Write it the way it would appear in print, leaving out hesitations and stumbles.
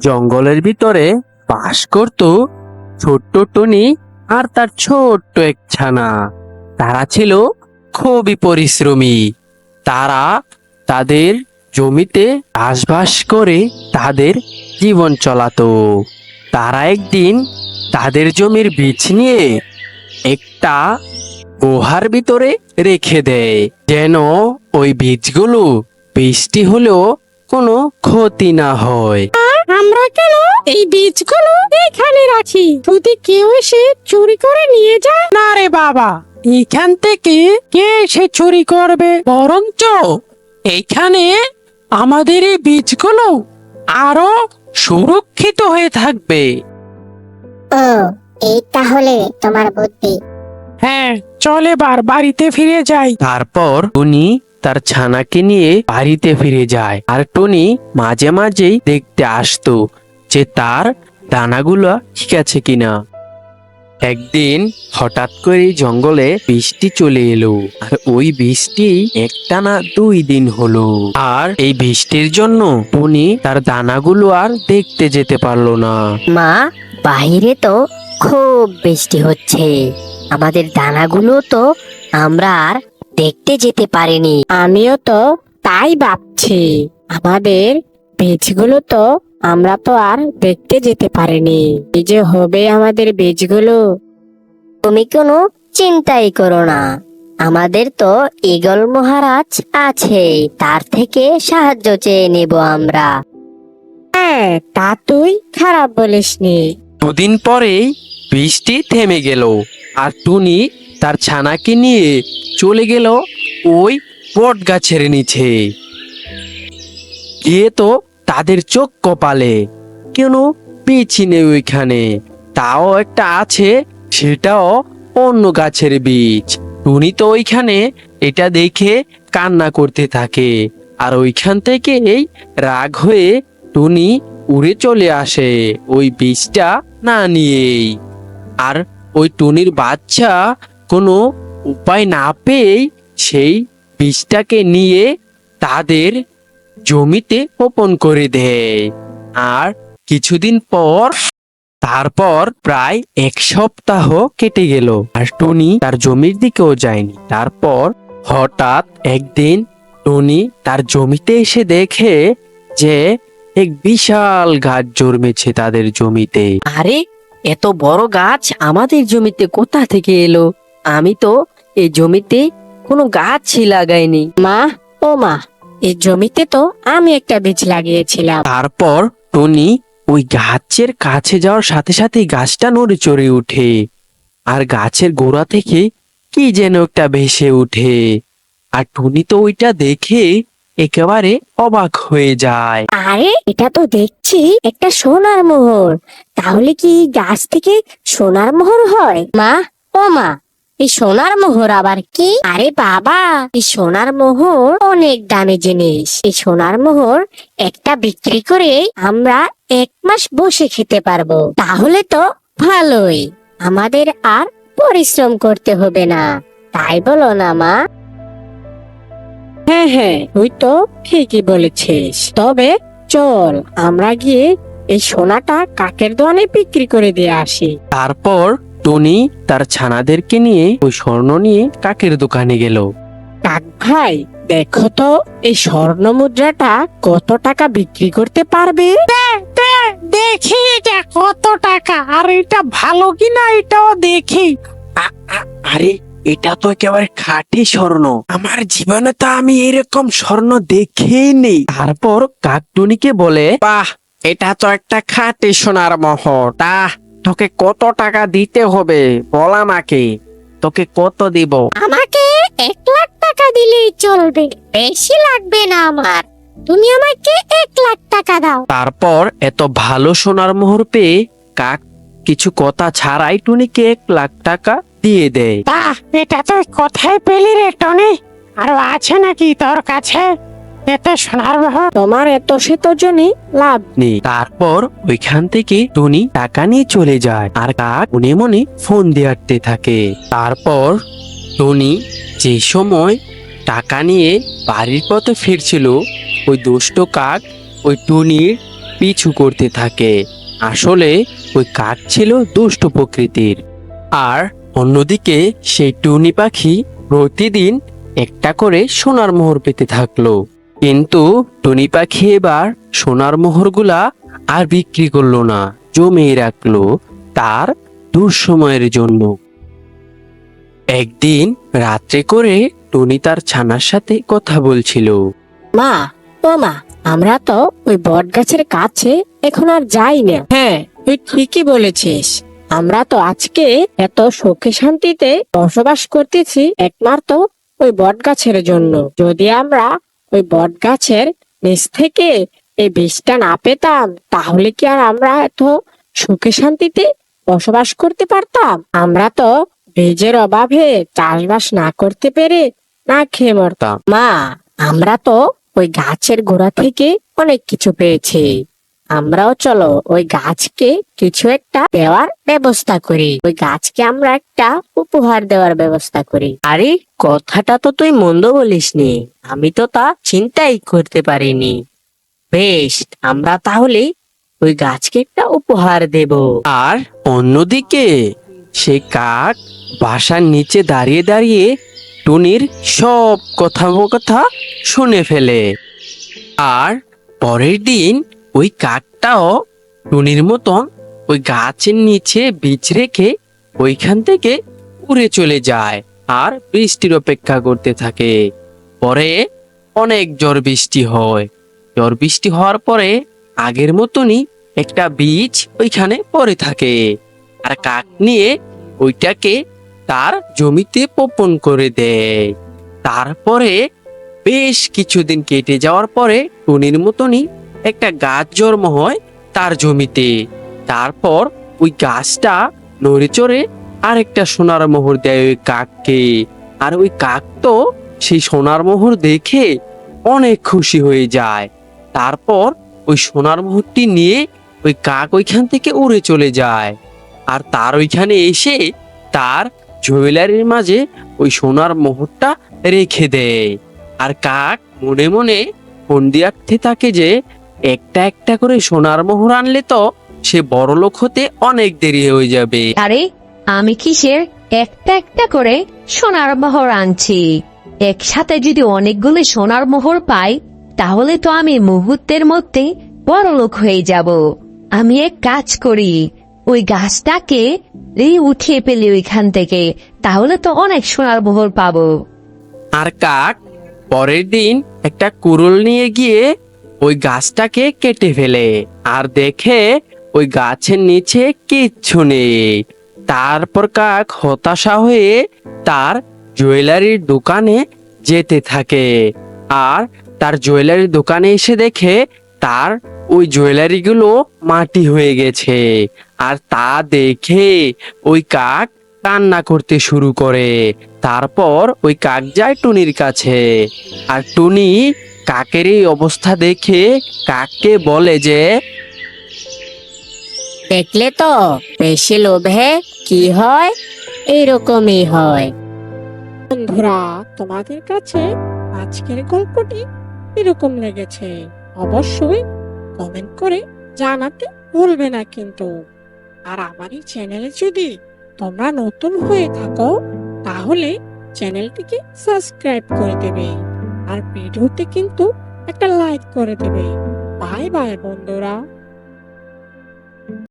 জঙ্গলের ভিতরে বাস করত ছোট্ট টুনি আর তার ছোট্ট এক ছানা। তারা ছিল খুবই পরিশ্রমী। তারা তাদের জমিতে চাষবাস করে তাদের জীবন চালাতো। তারা একদিন তাদের জমির বীজ নিয়ে একটা গুহার ভিতরে রেখে দেয়, যেন ওই বীজগুলো বৃষ্টি হলেও কোনো ক্ষতি না হয়। আমরা কেন এই বীজগুলো এখানে রাখি? যদি কেউ এসে চুরি করে নিয়ে যায়? না রে বাবা, এখান থেকে কে এসে চুরি করবে? বরঞ্চ এইখানে আমাদের এই বীজগুলো আরো সুরক্ষিত হয়ে থাকবে। ও, এই তাহলে তোমার বুদ্ধি। হ্যাঁ, চল এবার বাড়িতে ফিরে যাই। তারপর টুনি তার ছানাকে নিয়ে বাড়িতে ফিরে যায়, আর টুনি মাঝে মাঝেই দেখতে আসতো যে তার দানাগুলো ঠিক আছে কিনা। একদিন হঠাৎ করে জঙ্গলে বৃষ্টি চলে এলো, আর ওই বৃষ্টি একটানা 2 দিন হলো। আর এই বৃষ্টির জন্য টুনি তার দানাগুলো আর দেখতে যেতে পারলো না। মা, বাইরে তো খুব বৃষ্টি হচ্ছে, আমাদের দানাগুলো তো আমরা আর দেখতে যেতে পারিনি। আমিও তো তাই ভাবছি, আমাদের বীজগুলো তো আমরা তো আর দেখতে যেতে পারিনি। কি যে হবে আমাদের বীজগুলো? তুমি কোনো চিন্তাই করো না, আমাদের তো ঈগল মহারাজ আছে, তার থেকে সাহায্য চেয়ে নেব আমরা। হ্যাঁ, তা তুই খারাপ বলিসনি। 2 দিন পরেই বৃষ্টি থেমে গেল, আর টুনি তার ছানাকে নিয়ে চলে গেল ওই বট গাছের নিচে। গিয়ে তো তাদের চোখ কপালে কেন পেয়েছি নেই ওইখানে, তাও একটা আছে, সেটাও অন্য গাছের বীজ। টুনি তো ওইখানে এটা দেখে কান্না করতে থাকে, আর ওইখান থেকেই রাগ হয়ে টুনি উড়ে চলে আসে ওই বীজটা না নিয়েই। আর ওই টুনির বাচ্চা কোনো উপায় না পেয়ে সেই বীজটাকে নিয়ে তাদের জমিতে বপন করে দেয়। আর কিছুদিন পর তারপর প্রায় 1 সপ্তাহ কেটে গেল, আর টুনি তার জমির দিকেও যায়নি। তারপর হঠাৎ একদিন টুনি তার জমিতে এসে দেখে যে এক বিশাল গাছ জন্মেছে তাদের জমিতে। আরে, এত বড় গাছ আমাদের জমিতে কোথা থেকে এলো? আমি তো এই জমিতে কোনো গাছই লাগাইনি। মা, ও মা, এই জমিতে তো আমি একটা বীজ লাগিয়েছিলাম। তারপর টুনি ওই গাছের কাছে যাওয়ার সাথে সাথে গাছটা নড়ে চড়ে ওঠে, আর গাছের গোড়া থেকে কি যেন একটা ভেসে ওঠে। আর টুনি তো ওইটা দেখে একেবারে অবাক হয়ে যায়। আরে, এটা তো দেখছি একটা সোনার মোহর। তাহলে কি গাছ থেকে সোনার মোহর হয়? মা, ও মা, এই সোনার মোহর আবার কি? আরে বাবা, এই সোনার মোহর অনেক দামি জিনিস। এই সোনার মোহর একটা বিক্রি করে আমরা 1 মাস বসে খেতে পারবো। তাহলে তো ভালোই, আমাদের আর পরিশ্রম করতে হবে না, তাই বলো না মা? হ্যাঁ হ্যাঁ, তুই তো ঠিকই বলেছিস। তবে চল আমরা গিয়ে এই সোনাটা কাকের দোকানে বিক্রি করে দিয়ে আসি। তারপর টুনি তার ছানাদেরকে নিয়ে ওই স্বর্ণ নিয়ে কাকের দোকানে গেল। কাক ভাই, দেখো তো এই স্বর্ণ মুদ্রাটা কত টাকা বিক্রি করতে পারবে? দেখি এটা কত টাকা, আর এটা ভালো কিনা এটাও দেখি। আরে, এটা তো একেবারে খাঁটি স্বর্ণ, আমার জীবনে তো আমি এরকম স্বর্ণ দেখেই নেই। তারপর কাক টুনিকে বলে, বাহ, এটা তো একটা খাঁটি সোনার মোহর। তা তোকে কত টাকা দিতে হবে বল আমাকে, তোকে কত দিব? আমাকে 1 লাখ টাকা দিলেই চলবে, বেশি লাগবে না আমার। তুমি আমাকে 1 লাখ টাকা দাও। তারপর এত ভালো সোনার মোহর পেয়ে কাক কিছু কথা ছাড়াই টুনিকে 1 লাখ টাকা দিয়ে দেয়। বাহ, এটা তুই কোথায় পেলি রে টনি? আরো আছে নাকি তোর কাছে এত সোনার মোহর? তোমার এত শত জনই লাভ। তারপর ওইখান থেকে টুনি টাকা নিয়ে চলে যায়, আর কাক মনে মনে ফোন দিয়ে থাকে। তারপর টুনি যে সময় টাকা নিয়ে বাড়ির পথে ফিরছিল, ওই দুষ্ট কাক ওই টুনির পিছু করতে থাকে। আসলে ওই কাক ছিল দুষ্ট প্রকৃতির। আর অন্যদিকে সেই টুনি পাখি প্রতিদিন একটা করে সোনার মোহর পেতে থাকলো। কিন্তু টুনি পাখি এবার সোনার মোহরগুলা আর বিক্রি করলো না, জমিয়ে রাখলো তার দুঃসময়ের জন্য। একদিন রাত্রে করে টুনি তার ছানার সাথে কথা বলছিল। মা, ও মা, আমরা তো ওই বট গাছের কাছে এখন আর যাই না। হ্যাঁ, তুই ঠিকই বলেছিস। আমরা তো আজকে এত সুখে শান্তিতে বসবাস করতেছি একমাত্র ওই বট গাছের জন্য। যদি আমরা ওই বট গাছের নিচ থেকে এই বীজটা না পেতাম, তাহলে কি আর আমরা এত সুখে শান্তিতে বসবাস করতে পারতাম? আমরা তো বীজের অভাবে চাষবাস না করতে পেরে না খেয়ে মরতাম। মা, আমরা তো ওই গাছের গোড়া থেকে অনেক কিছু পেয়েছি। আমরাও চলো ওই গাছকে কিছু একটা দেওয়ার ব্যবস্থা করি। ওই গাছকে আমরা একটা উপহার দেওয়ার ব্যবস্থা করি। আরে, কথাটা তো তুই মন্দ বলিসনি। আমি তো তা চিন্তাই করতে পারিনি। বেশ, আমরা তাহলে ওই গাছকে একটা উপহার দেব। আর অন্যদিকে সে কাক বাসার নিচে দাঁড়িয়ে দাঁড়িয়ে টুনির সব কথা শুনে ফেলে। আর পরের দিন ওই কাকটাও টুনির মতন ওই গাছের নিচে বীজ রেখে ওইখান থেকে উড়ে চলে যায় আর বৃষ্টির অপেক্ষা করতে থাকে। পরে অনেক ঝড় বৃষ্টি হয়। ঝড় বৃষ্টি হওয়ার পরে আগের মতনই একটা বীজ ওইখানে পড়ে থাকে। আর কাক নিয়ে ওইটাকে তার জমিতে বপন করে দেয়। তারপরে বেশ কিছুদিন কেটে যাওয়ার পরে টুনির মতনই একটা গাছ জন্ম হয় তার জমিতে। তারপর ওই গাছটা নড়ে চড়ে আরেকটা সোনার মোহর দেয় ওই কাককে। আর ওই কাক তো সেই সোনার মোহর দেখে অনেক খুশি হয়ে যায়। তারপর ওই সোনার মোহরটি নিয়ে ওই কাক ওইখান থেকে উড়ে চলে যায়। আর তার ওইখানে এসে তার জুয়েলারির মাঝে ওই সোনার মোহরটা রেখে দেয়। আর কাক মনে মনে ফন্দি আঁকতে থাকে যে একটা একটা করে সোনার মোহর আনলে তো সে বড়লোক হতে অনেক দেরি হয়ে যাবে। আরে, আমি কিসের একটা একটা করে সোনার মোহর আনছি? একসাথে যদি অনেকগুলো সোনার মোহর পাই, তাহলে তো আমি মুহূর্তের মধ্যে বড়লোক হয়ে যাব। আমি এক কাজ করি, ওই গাছটাকে উঠিয়ে ফেলি ওইখান থেকে, তাহলে তো অনেক সোনার মোহর পাবো। আর কাক পরের দিন একটা কুড়ুল নিয়ে গিয়ে ওই গাছটাকে কেটে ফেলে আর দেখে ওই গাছের নিচে কিচ্ছু নেই। তারপর কাক হতাশা হয়ে তার জুয়েলারির দোকানে যেতে থাকে। আর তার জুয়েলারির দোকানে এসে দেখে তার ওই জুয়েলারিগুলো মাটি হয়ে গেছে। আর তা দেখে ওই কাক কান্না করতে শুরু করে। তারপর ওই কাক যায় টুনির কাছে। আর টুনি কাকের এই অবস্থা দেখে কাককে বলে যে, দেখলে তো, বেশি লোভে কি হয়, এইরকমই হয়। বন্ধুরা, তোমাদের কাছে আজকের গল্পটি এরকম লেগেছে অবশ্যই কমেন্ট করে জানাতে ভুলবে না কিন্তু। আর আমার এই চ্যানেলে যদি তোমরা নতুন হয়ে থাকো, তাহলে চ্যানেলটিকে সাবস্ক্রাইব করে দেবে আর ভিডিওতে কিন্তু একটা লাইক করে দেবে। বাই বাই বন্ধুরা।